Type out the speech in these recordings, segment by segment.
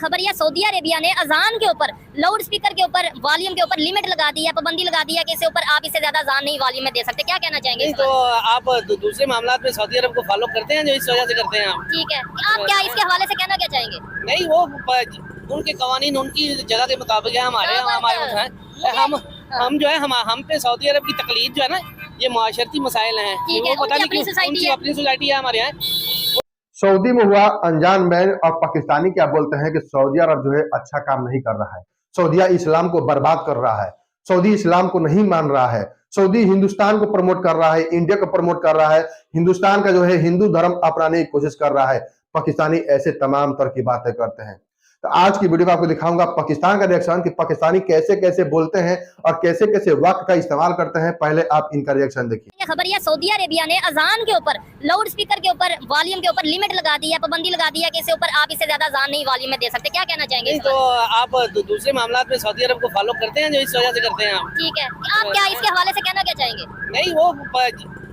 खबर यह Saudi Arabia ने अजान के ऊपर लाउड स्पीकर के ऊपर वॉल्यूम के ऊपर लिमिट लगा दी है, पाबंदी लगा दी है कि इसके ऊपर आप इससे ज्यादा अजान नहीं वॉल्यूम में दे सकते। क्या कहना चाहेंगे? नहीं, तो आप दूसरे मामला में सऊदी अरब को फॉलो करते हैं जो इस वजह से करते हैं आप। ठीक है, आप क्या इसके हवाले से कहना क्या चाहेंगे? नहीं, वो उनके कवानीन उनकी जगह के मुताबिक है, हमारे हम जो है हम पे सऊदी अरब की तकलीफ जो है ना, ये माशरती मसाइल हैं। वो पता नहीं क्यों अपनी सोसाइटी है हमारे यहाँ। सऊदी में हुआ अनजान मैन और पाकिस्तानी क्या बोलते हैं कि सऊदी अरब जो है अच्छा काम नहीं कर रहा है, सऊदीया इस्लाम को बर्बाद कर रहा है, सऊदी इस्लाम को नहीं मान रहा है, सऊदी हिंदुस्तान को प्रमोट कर रहा है, इंडिया को प्रमोट कर रहा है, हिंदुस्तान का जो है हिंदू धर्म अपनाने की कोशिश कर रहा है। पाकिस्तानी ऐसे तमाम तरह की बातें करते हैं। तो आज की वीडियो में आपको दिखाऊंगा पाकिस्तान का रिएक्शन कि पाकिस्तानी कैसे कैसे बोलते हैं और कैसे कैसे वाक्य का इस्तेमाल करते हैं। पहले आप इनका रिएक्शन देखिए। ये खबर यह सऊदी अरेबिया ने अजान के ऊपर लाउड स्पीकर के ऊपर वॉल्यूम के ऊपर लिमिट लगा दी है, पाबंदी लगा दी है कि इसके ऊपर आप इससे ज्यादा अजान नहीं वॉल्यूम में दे सकते। क्या कहना चाहेंगे? नहीं, तो आप दूसरे मामला में सऊदी अरब को फॉलो करते हैं जो इस वजह से करते हैं आप। ठीक है, आप क्या इसके हवाले से कहना क्या चाहेंगे? नहीं, वो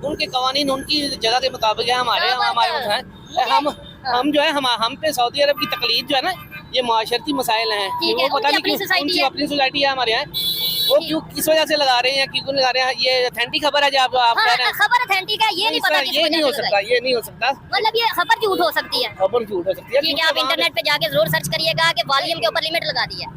उनके कवानीन उनकी जगह के मुताबिक है, हमारे हम जो है हम पे सऊदी अरब की तकलीफ जो है ना, ये माशरती मसाइल हैं। वो पता नहीं क्यों अपनी सोसाइटी है हमारे यहाँ, वो क्यों किस वजह से लगा रहे हैं, क्यों लगा रहे हैं। ये अथेंटिक खबर है जो आप कह रहे हैं। खबर अथेंटिक है, ये नहीं पता। ये नहीं हो सकता, ये नहीं हो सकता। मतलब ये खबर झूठ हो सकती है। खबर झूठ हो सकती है। ठीक है, आप इंटरनेट पे जाके जरूर सर्च करिएगा कि वॉल्यूम के ऊपर लिमिट लगा दी है।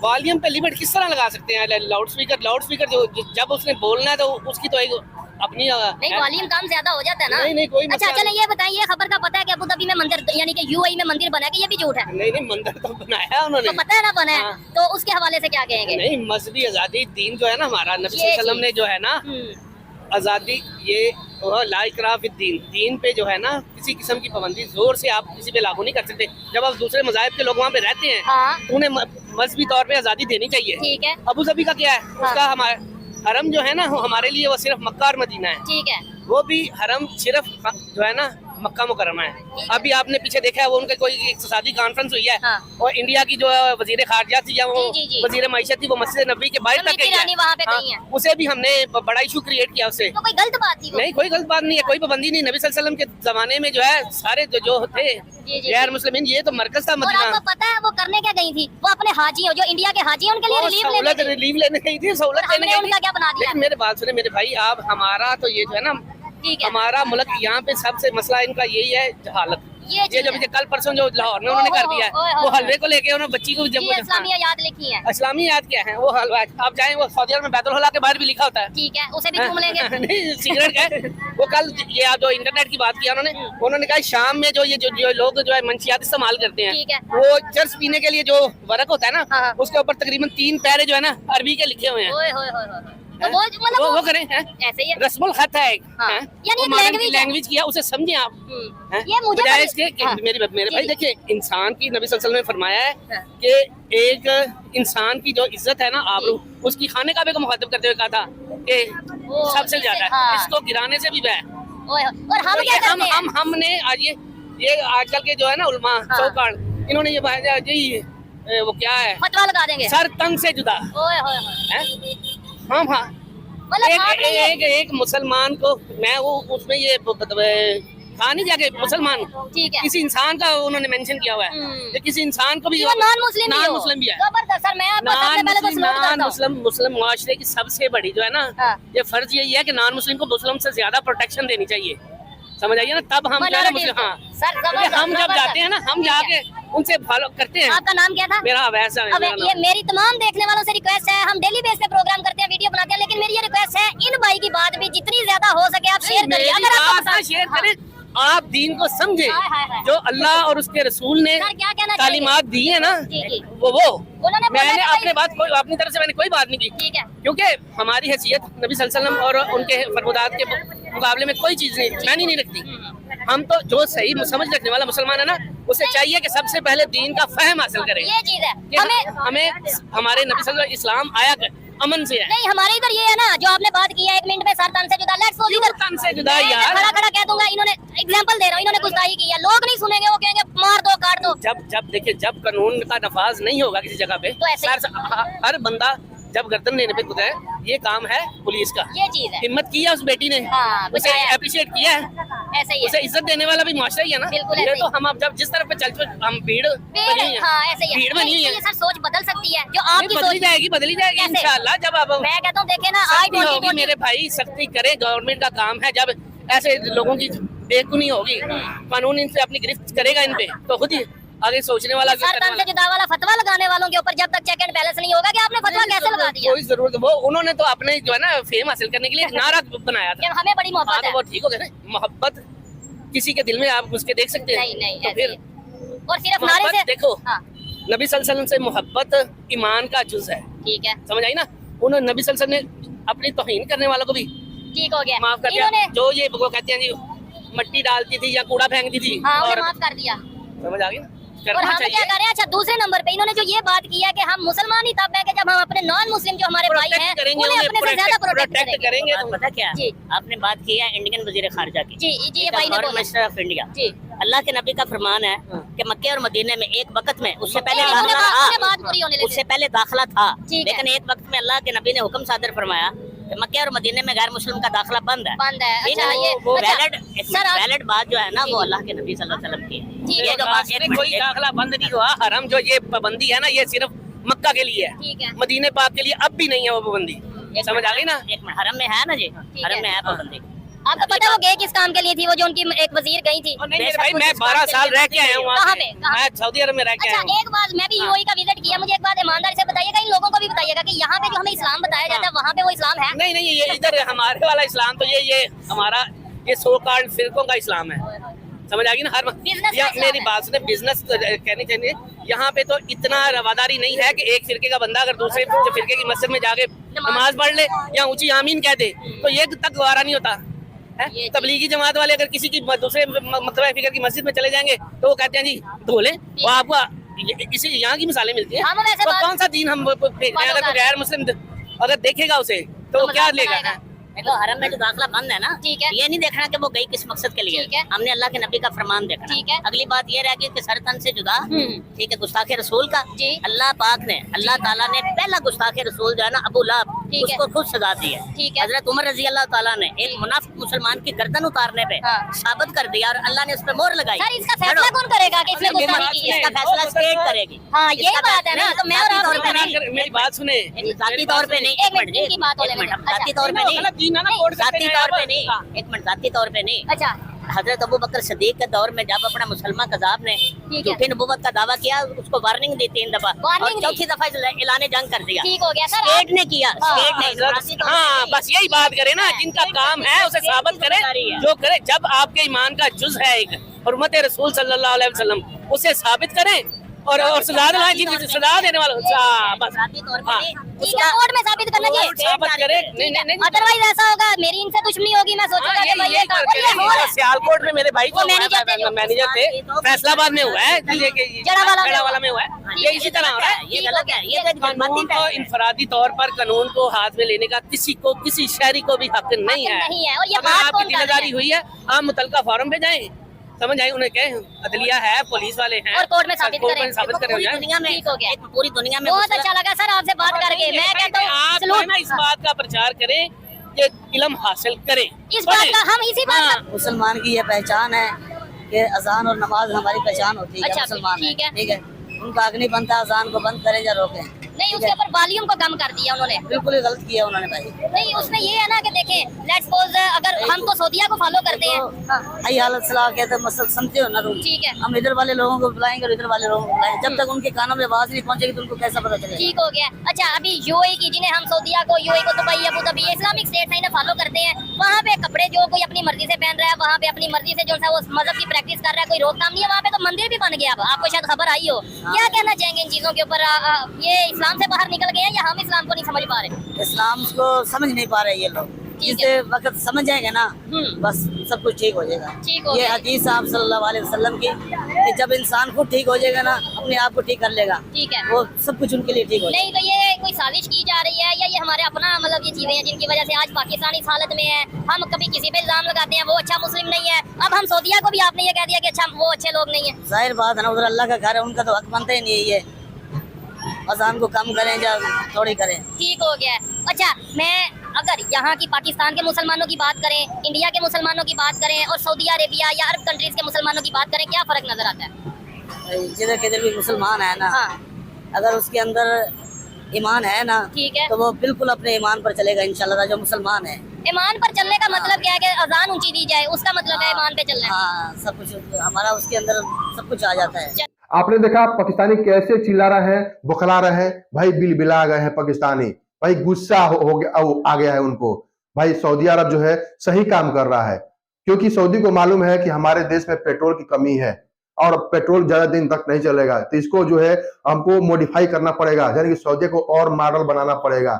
वॉल्यूम पे लिमिट किस तरह लगा सकते हैं? लाउड स्पीकर जो जब उसने बोलना है तो उसकी तो एक अपनी नहीं, वॉल्यूम कम ज्यादा हो जाता है ना। नहीं, कोई अच्छा चले ये बताइए, खबर का पता है कि अबू धाबी में मंदिर यानी कि यूएई में मंदिर बना है, ये भी झूठ है? नहीं, मंदिर तो बनाया उन्होंने, तो पता है ना बनाया। तो उसके हवाले से क्या कहेंगे? नहीं, मजहबी आजादी दीन जो है ना हमारा, नबी सल्लल्लाहु अलैहि वसल्लम ने जो है ना आजादी, ये ला इकराह फिद्दीन, दीन पे जो है ना किसी किस्म की पाबंदी जोर से आप किसी पे लागू नहीं कर सकते। जब आप दूसरे मज़ाहिब के लोग वहाँ पे रहते हैं तो उन्हें मजहबी तौर पे आजादी देनी चाहिए। ठीक है, अबू धाबी का क्या है? उसका हमारा हरम जो है ना, हमारे लिए वो सिर्फ मक्का और मदीना है। ठीक है, वो भी हरम सिर्फ जो है ना मक्का मुकरमा है। अभी आपने पीछे देखा है, वो उनका कोई इक़्तिसादी कॉन्फ्रेंस हुई है और इंडिया की जो वजीर खारजा थी या वो वजीर मईशत थी, वो मस्जिद नबी के बाहर तक गई है। उसे भी हमने बड़ा इशू क्रिएट किया उससे। तो कोई गलत बात थी? नहीं, कोई गलत बात नहीं है, कोई पाबंदी नहीं। नबी सल्लल्लाहु अलैहि वसल्लम के जमाने में जो है सारे जो थे गैर मुस्लिमीन, ये तो मरकज था मदीना। आपको पता है वो करने क्या गई थी? वो अपने हाजी जो इंडिया के हाजी उनके लिए रिलीफ लेने गई थी, सहूलत लेने गई थी। क्या बना दिया? मेरे बात सुने मेरे भाई, आप हमारा तो ये जो है ना, हमारा मुल्क यहाँ पे सबसे मसला इनका यही है जहालत। ये जो कल परसों जो लाहौर में उन्होंने कर दिया है, वो हलवे को लेके उन्होंने बच्ची को इस्लामिया याद लिखी है। इस्लामी याद क्या है? वो हलवा आप जाए, वो सऊदी अरब में बैतुल हला के बाहर भी लिखा होता है। ठीक है, उसे भी घूम लेंगे। नहीं, सिगरेट का वो कल ये जो इंटरनेट की बात किया उन्होंने कहा शाम में जो लोग जो है मंशियात इस्तेमाल करते हैं, वो चर्च पीने के लिए जो वर्क होता है ना, उसके ऊपर तकरीबन 3 पैरे जो है ना अरबी के लिखे हुए हैं। तो वो करें ऐसे ही रस्मुल खत है एक, यानी लैंग्वेज किया, उसे समझे आप। ये मुझे इसके मेरे भाई देखिए, इंसान की नबी सल्लल्लाहु अलैहि वसल्लम ने फरमाया है कि एक इंसान की जो इज्जत है ना, आबरू, उसकी खाने काबे को मुखातिब करते हुए कहा था कि सबसे ज्यादा इसको गिराने से भी और हमने आज ये आजकल के जो है ना उलमा चौकान, इन्होंने ये वो क्या है, फतवा लगा देंगे सर तंग से जुदा। हाँ, एक मुसलमान को मैं वो उसमें ये कहा नहीं जाके मुसलमान किसी इंसान का उन्होंने मेंशन किया हुआ है, किसी इंसान को भी नॉन मुस्लिम भी है। मुस्लिम माशरे की सबसे बड़ी जो है ना ये फर्ज यही है कि नॉन मुस्लिम को मुस्लिम से ज्यादा प्रोटेक्शन देनी चाहिए। समझ आइए ना, तब हम हम जब जाते हैं ना, हम जाके उनसे फॉलो करते हैं। आपका नाम क्या था? मेरा वैसा ये मेरी तमाम देखने वालों से रिक्वेस्ट है, हम डेली बेस पे प्रोग्राम करते हैं, वीडियो बनाते हैं, लेकिन मेरी ये रिक्वेस्ट है, इन भाई की बात भी जितनी ज्यादा हो सके आप शेयर करिए। अगर शेयर करें, आप दीन को समझे, जो अल्लाह और उसके रसूल ने तालीमात दी है ना, वो मैंने अपनी तरफ से मैंने कोई बात नहीं की, क्योंकि हमारी हैसियत नबी सल्लल्लाहु अलैहि वसल्लम और उनके फरमादात के मुकाबले में कोई चीज नहीं मैंने नहीं रखती। हम तो जो सही समझ रखने वाला मुसलमान है ना, उसे चाहिए कि सबसे पहले दीन का फहम हासिल करें। ये चीज है, हमें हमारे नबी सल्लल्लाहु अलैहि वसल्लम इस्लाम आया अमन से है। नहीं, हमारे इधर ये है ना, जो आपने बात की है 1 मिनट में सर तन से जुदा, लेट्स गो इधर तन से जुदा यार, खड़ा कह दूंगा। इन्होंने एग्जांपल दे रहा हूं, इन्होंने गुस्ताखी की है, लोग नहीं सुनेंगे, वो कहेंगे मार दो काट दो। जब देखिए, जब कानून का नफाज नहीं होगा किसी जगह पे, तो ऐसे हर बंदा जब गर्दन लेने पे खुदा है, ये काम है पुलिस का। ये चीज है, हिम्मत किया उस बेटी ने, हाँ, उसे अप्रिशिएट किया है, ऐसा ही उसे है, इज्जत देने वाला भी माशरा ही है ना। बिल्कुल ये ऐसे तो ही। हम अब जब जिस तरफ पे चलते हम भीड़ बनी है, हाँ ऐसे ही है। भीड़ बनी नहीं, है, ये सर सोच बदल सकती है, जो आपकी बदली सोच जाएगी कैसे? इंशाल्लाह। जब अब मैं कहता हूँ देखे ना, आज सख्ती होगी मेरे भाई, सख्ती करे, गवर्नमेंट का काम है। जब ऐसे लोगों की बेकुनी होगी, कानून इनसे अपनी गिरफ्त करेगा इन पे, तो खुद ही आगे सोचने वाला सर तन से जुदा वाला फतवा लगाने वालों के ऊपर जब तक चेक एंड बैलेंस नहीं होगा कि आपने फतवा कैसे लगा दिया। कोई जरूरत, वो उन्होंने तो अपने जो है ना फेम हासिल करने के लिए एक नारा बनाया कि था। हमें बड़ी हाँ, मोहब्बत तो है। वो ठीक हो गया ना, मोहब्बत किसी के दिल में आप घुस के देख सकते हैं। नहीं नहीं तो ऐसे फिर ही है। और सिर्फ नारे मोहब्बत से देखो, हाँ नबी सल्लल्लाहु अलैहि वसल्लम से मोहब्बत ईमान का जुज है, ठीक है, समझ आई ना। उन्होंने नबी सल्लल्लाहु अलैहि वसल्लम ने अपनी तौहीन करने वालों को भी ठीक हो गया, माफ कर दिया। इन्होंने जो ये वो कहते हैं जी मट्टी डालती थी या कूड़ा फेंकती थी, हाँ उन्हें और माफ कर दिया। समझ आ गई ना, और करना हम क्या चाहिए। कर रहे हैं, अच्छा दूसरे नंबर पे इन्होंने जो ये बात की है कि हम मुसलमान ही तब है कि जब हम अपने नॉन मुस्लिम जो हमारे भाई हैं प्रोटेक्ट करेंगे, उन्हें अपने से ज्यादा प्रोटेक्ट प्रोटेक्ट करेंगे। करेंगे। पता क्या जी। आपने बात की है इंडियन वजीर खारजा की, जी जी ये भाई ने बोला मिनिस्टर ऑफ इंडिया। जी अल्लाह के नबी का फरमान है कि मक्के और मदीने में एक वक्त में, उससे पहले नहीं, दाखिला उन्हें बात था, पूरी होने उससे लगे। पहले दाखिला था, ठीक है। लेकिन एक वक्त में अल्लाह के नबी ने हुक्म सादर फरमाया कि मक्के और मदीने में गैर मुस्लिम का दाखिला बंद है। बंद है। ठीक अच्छा, ये- वो अच्छा, वैलिड सर, आप- वैलिड बात जो है ना, जी, वो जी। अल्लाह के नबी सल्लल्लाहु अलैहि वसल्लम की है। ठीक ये है। जो बात कोई दाखिला बंद नहीं हुआ, हरम जो ये पाबंदी है ना, ये सिर्फ मक्का के लिए ठीक है। है, मदीने पाक के लिए अब भी नहीं है वो पाबंदी। समझ आ गई ना। एक मिनट, हरम में है ना जी, ठीक हरम है। में है पाबंदी। आपको पता है वो गए किस काम के लिए थी, वो जो उनकी एक वजीर गई थी। और नहीं मेरे भाई, मैं 12 साल रह के आया हूँ वहाँ कहाँ पे। पे? कहाँ? मैं सऊदी अरब में रह के अच्छा आया हूँ। एक बात, मैं भी यूएई का विजिट किया, मुझे एक बात ईमानदारी से बताइएगा, इन लोगों को भी बताइएगा कि यहाँ पे जो हमें इस्लाम बताया जाता है वहाँ पे वो इस्लाम है। नहीं नहीं, ये इधर हमारे वाला इस्लाम तो ये हमारा ये सो कॉल्ड फिरकों का इस्लाम है। समझ आ गई ना। हर Business का या इस्लाम मेरी है। बात सुने, बिजनेस कहनी चाहिए। यहाँ पे तो इतना रवादारी नहीं है कि एक फिरके का बंदा अगर दूसरे फिरके की मस्जिद में जाके नमाज पढ़ ले या ऊंची आमीन कह दे तो ये तक गवारा नहीं होता है। ये तबलीगी जमात वाले अगर किसी की दूसरे मतलब फिगर की मस्जिद में चले जाएंगे तो वो कहते हैं जी धो लें, वो आपको इसी यहाँ की मिसालें मिलती हैं। हम वैसे तो बात- कौन सा दीन हम भेज रहे हैं? अगर कोई गैर मुस्लिम अगर देखेगा उसे तो वो तो क्या मजाक लेगा? बनाएगा। देखो हरम में जो दाखिला बंद है ना, ठीक है। ये नहीं देखना कि वो गई किस मकसद के लिए, ठीक है। हमने अल्लाह के नबी का फरमान देखना। ठीक है। अगली बात ये रह गई कि सर तन से जुदा, हम्म। ठीक है, गुस्ताखे रसूल का। जी। अल्लाह पाक ने, अल्लाह ताला ने पहला गुस्ताखे रसूल जो है ना अबू लहब, ठीक है। उसको खुद सजा दी है। ठीक है। हजरत उमर रजी अल्लाह ताला ने एक मुनाफिक मुसलमान की गर्दन उतारने पे हाँ। साबित कर दिया और अल्लाह ने उस पर मोहर लगाई। सर इसका फैसला कौन करेगा कि इसने अरे, गुस्ताखी की है? इसका फैसला स्टेट करेगी। हाँ ये इसका बात है ना, तो मैं और आप जाती तौर पे नहीं। नहीं, मेरी बात सुने, जाती तौर पे नहीं, एक मिनट, जी, इनकी बात होने एक मिनट, दो। जाती अच्छा। तौर पे नहीं, गलत दीन है ना, कोड करते जाती हैं तौर पे आप। नहीं, एक मिनट, जाती तौर पे नहीं। अच्छा हजरत अबू बकर सिद्दीक के दौर में जब अपना मुसलमान कज़ाब ने ठीक है। झूठी नबूवत का दावा किया, उसको वार्निंग दी 3 दफा वार्निंग और दी। चौथी दफा ऐलान जंग कर दिया। ठीक हो गया सर। स्टेट ने किया, हाँ, स्टेट ने हजरत, हाँ बस यही बात करे ना, जिनका काम है उसे साबित करे, जो करे। जब आपके ईमान का जुज है एक हुर्मत रसूल सल्लल्लाहु अलैहि वसल्लम, उसे साबित करें और सजा दिलाएं, जिनकी सजा देने वाला बस। जाती तौर पे हाँ। नहीं, ठीक है, कोर्ट में साबित करना चाहिए। साबित करे। नहीं नहीं नहीं, अदरवाइज ऐसा होगा मेरी इनसे दुश्मनी होगी, मैं सोचूंगा कि भाई ये यही करके ये हो रहा है। सियालकोट में मेरे भाई वो मैनेजर थे जो- मैनेजर थे, फैसलाबाद में हुआ है, जड़ावाला में हुआ है। ये इसी तरह हो रहा है। ये गलत है, ये तो कानून को इंफरादी तौर पर कानून को हाथ में लेने का किसी शहरी को भी हक नहीं है। नहीं है, और ये अगर बात आपकी कौन कर रहा जिम्मेदारी है? हुई है, आप मुतलका फॉरम पे जाएं, समझ आए, उन्हें कहें अदलिया है, पुलिस वाले हैं, और कोर्ट में साबित कोर्ट में करें। साबित करें हो पूरी जाए। दुनिया में, ठीक हो गया। पूरी दुनिया में बहुत अच्छा लगा सर आपसे बात करके। मैं कहता हूँ आप जो है ना इस बात का प्रचार करें कि इल्म हासिल करें। इस बात का हम इसी बात हाँ। का मुसलमान की ये पहचान है कि अजान और नमाज हमारी पहचान होती है। अच्छा, मुसलमान ठीक है। ठीक है, उनका हक नहीं बनता अजान को बंद करें या रोकें। नहीं, उसके ऊपर वॉल्यूम को कम कर दिया उन्होंने। बिल्कुल ही गलत किया उन्होंने भाई। नहीं, उसमें ये है ना कि देखें, लेट्स सपोज अगर हम तो सऊदीया को फॉलो करते हैं। हाँ, हई हालत सलाह कहते मसल समझते हो ना तुम। ठीक है। हम इधर वाले लोगों को बुलाएंगे और इधर वाले लोगों को बुलाएंगे, जब तक उनके कानों में आवाज नहीं पहुंचेगी तो उनको कैसा पता चलेगा। ठीक हो गया। अच्छा, अभी यूएई की, जिन्हें हम सऊदीया को, यूएई को, Dubai, Abu Dhabi, Islamic state है, इन्हें फॉलो करते हैं, वहाँ पे कपड़े जो कोई अपनी मर्जी से पहन रहा है, वहाँ पे अपनी मर्जी से जो है वो मजहब की प्रैक्टिस कर रहा है, कोई रोकथाम नहीं है। वहाँ पे तो मंदिर भी बन गया, अब आपको शायद खबर आई हो। क्या कहना चाहेंगे इन चीजों के ऊपर? ये इस्लाम से बाहर निकल गए हैं या हम इस्लाम को नहीं समझ पा रहे? इस्लाम को समझ नहीं पा रहे ये लोग, ठीक जिस वक्त समझ जाएंगे ना हम्म। बस सब कुछ ठीक हो जाएगा। ठीक हो ये गया। हदीस साहब सल्लल्लाहु अलैहि वसल्लम की कि जब इंसान खुद ठीक हो जाएगा ना, अपने आप को ठीक कर लेगा, ठीक है। वो सब कुछ उनके लिए ठीक हो जाएगा। नहीं, तो ये कोई साजिश की जा रही है या ये हमारे अपना मतलब ये चीजें हैं जिनकी वजह से आज पाकिस्तान इस हालत में है? हम कभी किसी पे इल्जाम लगाते हैं वो अच्छा मुस्लिम नहीं है, अब हम सऊदीया को भी आपने ये कह दिया कि अच्छा वो अच्छे लोग नहीं है। जाहिर बात है ना, उधर अल्लाह का घर है, उनका तो हक बनता ही नहीं है। ये अजान को कम करें या थोड़ी करें। ठीक हो गया है। अच्छा, मैं अगर यहाँ की पाकिस्तान के मुसलमानों की बात करें, इंडिया के मुसलमानों की बात करें और सऊदी अरेबिया या अरब कंट्रीज के मुसलमानों की बात करें, क्या फर्क नजर आता है? जिधर किधर भी मुसलमान है ना, हाँ अगर उसके अंदर ईमान है ना, ठीक है। तो वो बिल्कुल अपने ईमान पर चलेगा इंशाल्लाह। जो मुसलमान है, ईमान पर चलने का मतलब क्या है कि अजान ऊंची दी जाए, उसका मतलब है ईमान पे चलना है। हाँ, सब कुछ हमारा उसके अंदर सब कुछ आ जाता है। आपने देखा पाकिस्तानी कैसे चिल्ला रहे हैं, बुखला रहे हैं, भाई बिलबिला गए हैं पाकिस्तानी, भाई गुस्सा हो गया, आ गया है उनको। भाई सऊदी अरब जो है सही काम कर रहा है, क्योंकि सऊदी को मालूम है कि हमारे देश में पेट्रोल की कमी है और पेट्रोल ज्यादा दिन तक नहीं चलेगा, तो इसको जो है हमको मॉडिफाई करना पड़ेगा, यानी कि सऊदी को और मॉडल बनाना पड़ेगा।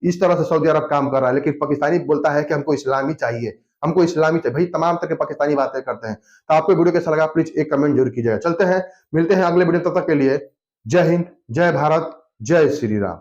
इस तरह से सऊदी अरब काम कर रहा है, लेकिन पाकिस्तानी बोलता है कि हमको इस्लामी चाहिए, हमको इस्लामी चाहिए। भाई तमाम तरह के पाकिस्तानी बातें करते हैं। तो आपको वीडियो कैसा लगा प्लीज एक कमेंट जरूर कीजिएगा। चलते हैं, मिलते हैं अगले वीडियो, तब तक के लिए जय हिंद, जय भारत, जय श्री राम।